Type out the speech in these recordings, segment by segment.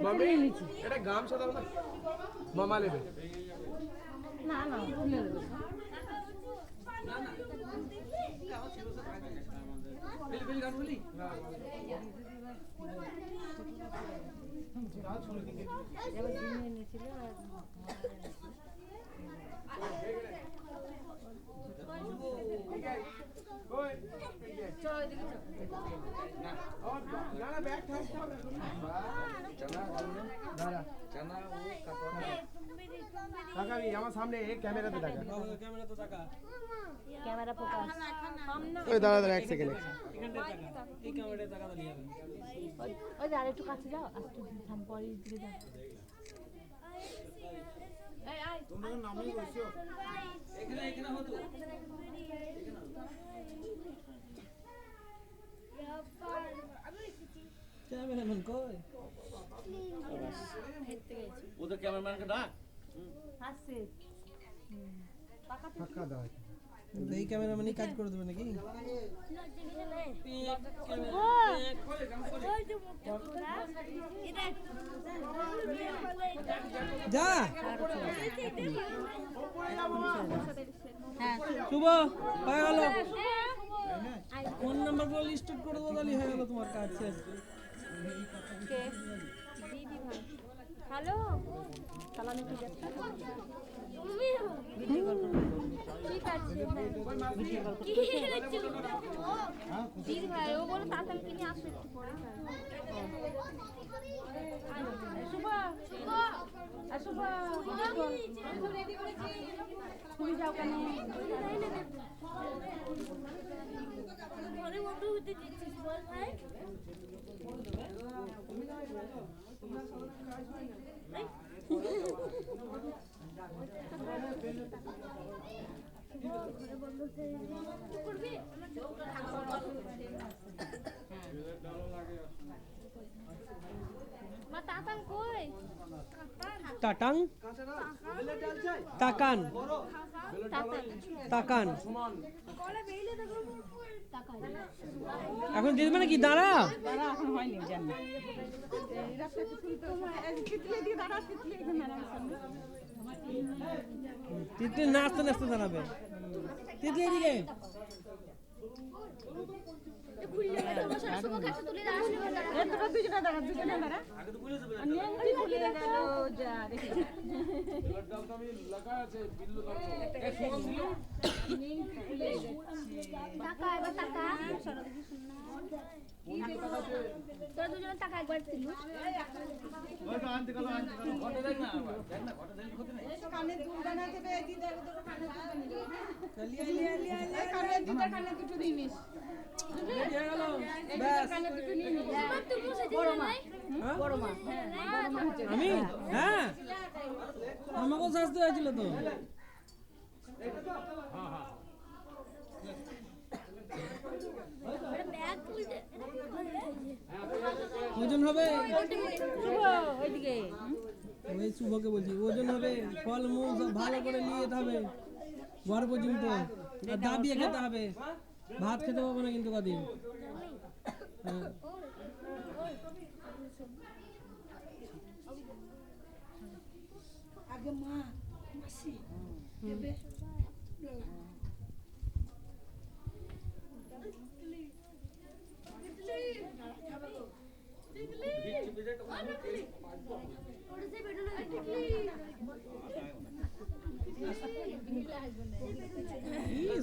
মামি এটা গামছা দাও না, মামা নেবে। না না তুলে দেবো। আমার সামনে ক্যামেরাতে দেখা, ক্যামেরা ফোকাস। ওই দাঁড়া দাঁড়া এক সেকেন্ড, ওই যে আরেকটু কাছে যাও, একটু পরে দিকে যাও। তোমরা নামই বসো এখানে এখানে হতো ক্যামেরাম্যান কই? ওদের ক্যামেরাম্যানকে ডাক। আসছে পাকা দাও। এই ক্যামেরাম্যানই কাজ করে দেবে নাকি? যা শুভ হয়ে গেল, ফোন নাম্বারগুলো লিস্ট করে দেবো, তাহলে হয়ে গেল তোমার কাজ শেষ। হ্যালো সালামি ঠিক আছে, ঠিক আছে দিদি ভাই ও বলো তাড়াতাড়ি নিয়ে আসো একটু পরে। তুমি যাও কেন? টাটাং তাকান তাকান এখন দিদি মানে কি দাঁড়া এখন হয়নি জানি তিতলি নাচতে নাচতে দাঁড়াবে। তিতলি এদিকে তোরা দুজনে টাকা একবার ছিল আমি হ্যাঁ আমাকেও সাজতে হয়েছিল তো। ওজন হবে ওই শুভকে বলছি, ওজন হবে, ফল মূল সব ভালো করে নিয়ে যেতে হবে ঘর পর্যন্ত, আর দাবিয়ে খেতে হবে, ভাত খেতে পাবো না কিন্তু কদিন। হ্যাঁ আগে মা মাসি দেবে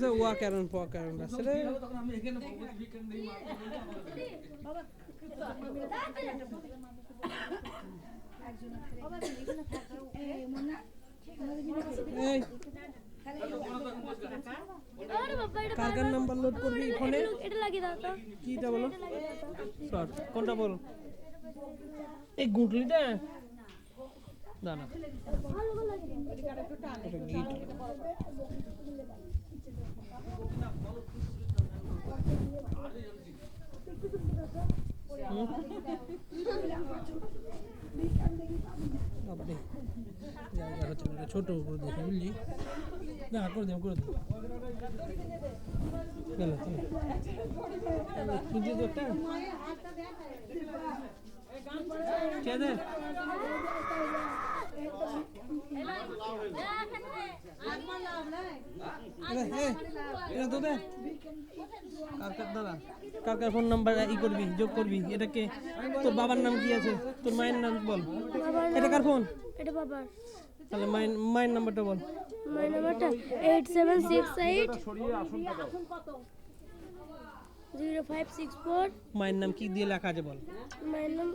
सब हुआ कारण पा कारण बस रे কার নাম্বার লোড করবি ফোনে, এটা লাগিয়ে দাও তো, কিটা বলো শর্ট কোনটা বলো, এই গুটলিটা না না ভালো লাগিয়ে দাও। এটা গিট বাপরে জায়গা হচ্ছে না, ছোট করে দেখে বুঝলি না, করে দেব গেল চলো তুই দিয়ে একটা চেদে কার ফোন নাম্বার ই করবি, যোগ করবি। এটাকে তোর বাবার নাম কি আছে, তোর মায়ের নাম বল। এটা কার ফোন? এটা বাবার। তাহলে মায়ের নাম্বারটা বল। মায়ের নাম্বারটা 8768 0564। মায়ের নাম কি দিয়ে লেখা আছে বল। মায়ের নাম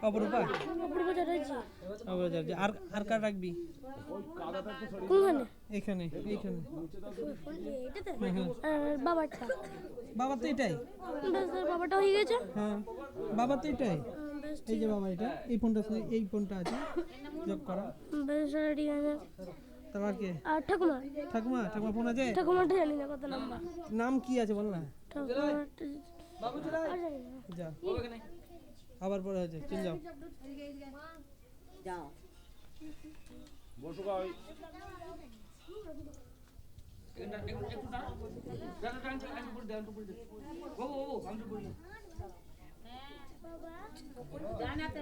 অপরূপা। অপূর্ব চ্যাটার্জি। আর কার রাখবি? কোনখানে? এইখানে এইখানে। এটাতে? হ্যাঁ। আর বাবারটা? বাবার তো এটাই। বাবারটা হয়ে গেছে? হ্যাঁ বাবার তো এটাই। এই যে বাবা, এটা এই ফোনটা আছে যোগ করা। বেশ ঠিক আছে। তারপর কে? আর ঠাকুমা? ঠাকুমা ফোন আছে? ঠাকুমাটা জানি না কত নাম্বার। নাম কি আছে বল না। ঠাকুমাটা যা আবার পরে হয়েছে, চল যাও। বসো ভাই। ডানাতে